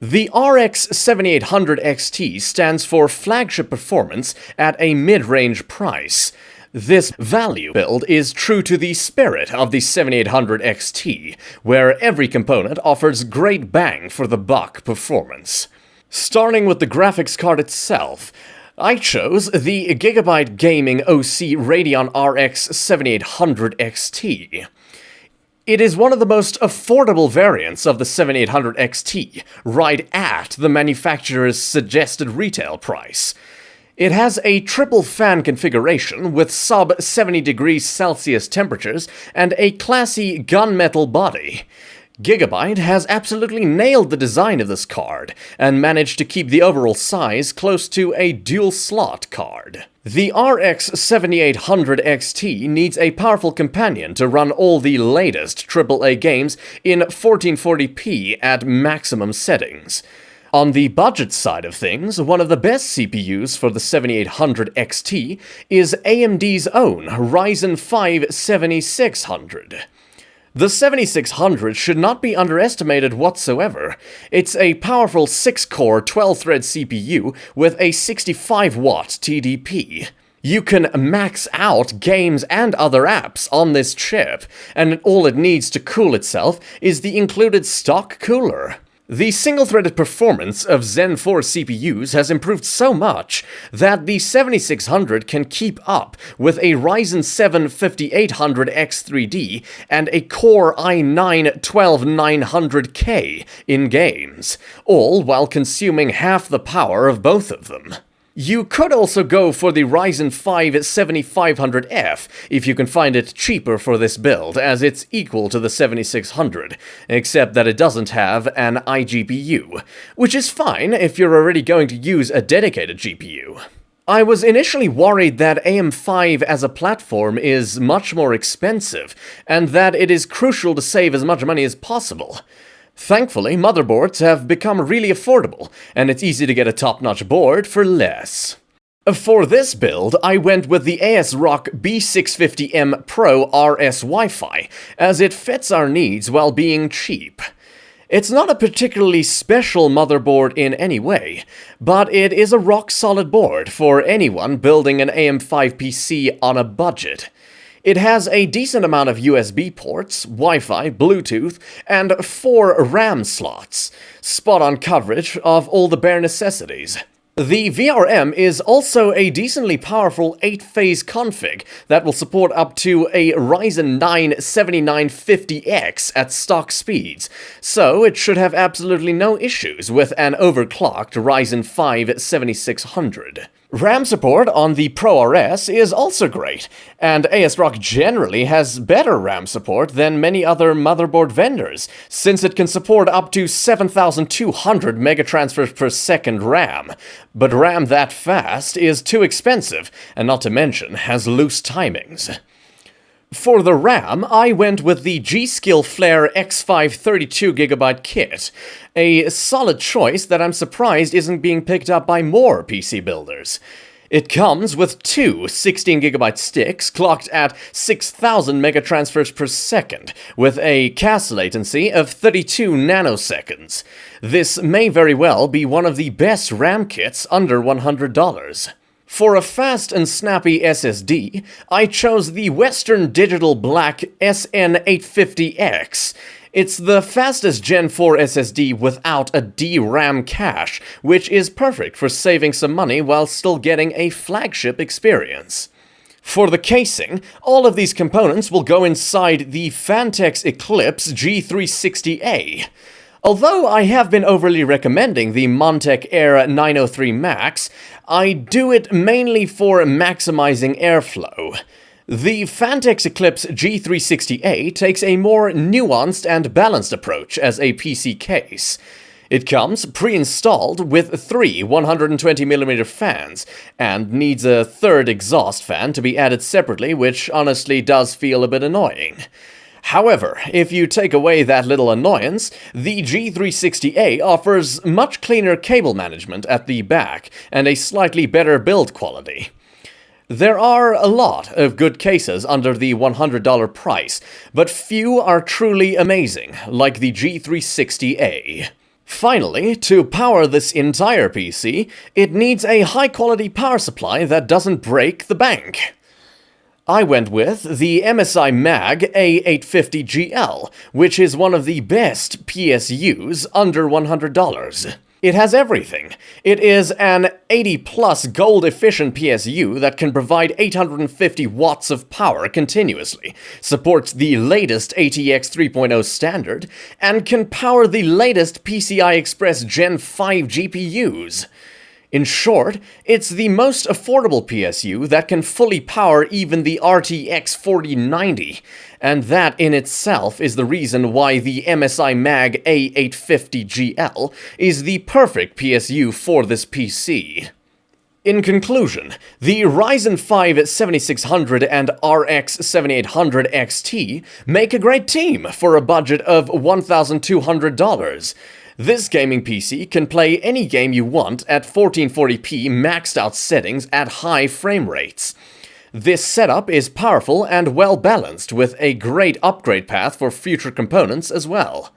The RX 7800 XT stands for flagship performance at a mid-range price. This value build is true to the spirit of the 7800 XT, where every component offers great bang for the buck performance. Starting with the graphics card itself, I chose the Gigabyte Gaming OC Radeon RX 7800 XT. It is one of the most affordable variants of the 7800 XT, right at the manufacturer's suggested retail price. It has a triple fan configuration with sub 70 degrees Celsius temperatures and a classy gunmetal body. Gigabyte has absolutely nailed the design of this card, and managed to keep the overall size close to a dual-slot card. The RX 7800 XT needs a powerful companion to run all the latest AAA games in 1440p at maximum settings. On the budget side of things, one of the best CPUs for the 7800 XT is AMD's own Ryzen 5 7600. The 7600 should not be underestimated whatsoever. It's a powerful 6-core 12-thread CPU with a 65-watt TDP. You can max out games and other apps on this chip, and all it needs to cool itself is the included stock cooler. The single-threaded performance of Zen 4 CPUs has improved so much that the 7600 can keep up with a Ryzen 7 5800X3D and a Core i9 12900K in games, all while consuming half the power of both of them. You could also go for the Ryzen 5 7500F if you can find it cheaper for this build, as it's equal to the 7600, except that it doesn't have an iGPU, which is fine if you're already going to use a dedicated GPU. I was initially worried that AM5 as a platform is much more expensive, and that it is crucial to save as much money as possible. Thankfully, motherboards have become really affordable, and it's easy to get a top-notch board for less. For this build, I went with the ASRock B650M Pro RS Wi-Fi, as it fits our needs while being cheap. It's not a particularly special motherboard in any way, but it is a rock-solid board for anyone building an AM5 PC on a budget. It has a decent amount of USB ports, Wi-Fi, Bluetooth, and 4 RAM slots. Spot-on coverage of all the bare necessities. The VRM is also a decently powerful 8-phase config that will support up to a Ryzen 9 7950X at stock speeds, so it should have absolutely no issues with an overclocked Ryzen 5 7600. RAM support on the Pro RS is also great, and ASRock generally has better RAM support than many other motherboard vendors, since it can support up to 7,200 megatransfers per second RAM. But RAM that fast is too expensive, and not to mention has loose timings. For the RAM, I went with the G.Skill Flare X5 32GB kit, a solid choice that I'm surprised isn't being picked up by more PC builders. It comes with two 16GB sticks clocked at 6,000 megatransfers per second, with a cache latency of 32 nanoseconds. This may very well be one of the best RAM kits under $100. For a fast and snappy SSD, I chose the Western Digital Black SN850X. It's the fastest Gen 4 SSD without a DRAM cache, which is perfect for saving some money while still getting a flagship experience. For the casing, all of these components will go inside the Phanteks Eclipse G360A. Although I have been overly recommending the Montech Air 903 Max, I do it mainly for maximizing airflow. The Phanteks Eclipse G360A takes a more nuanced and balanced approach as a PC case. It comes pre-installed with 3 120mm fans, and needs a third exhaust fan to be added separately, which honestly does feel a bit annoying. However, if you take away that little annoyance, the G360A offers much cleaner cable management at the back and a slightly better build quality. There are a lot of good cases under the $100 price, but few are truly amazing, like the G360A. Finally, to power this entire PC, it needs a high-quality power supply that doesn't break the bank. I went with the MSI Mag A850GL, which is one of the best PSUs under $100. It has everything. It is an 80+ gold-efficient PSU that can provide 850 watts of power continuously, supports the latest ATX 3.0 standard, and can power the latest PCI Express Gen 5 GPUs. In short, it's the most affordable PSU that can fully power even the RTX 4090, and that in itself is the reason why the MSI Mag A850GL is the perfect PSU for this PC. In conclusion, the Ryzen 5 7600 and RX 7800 XT make a great team for a budget of $1,200. This gaming PC can play any game you want at 1440p maxed out settings at high frame rates. This setup is powerful and well balanced with a great upgrade path for future components as well.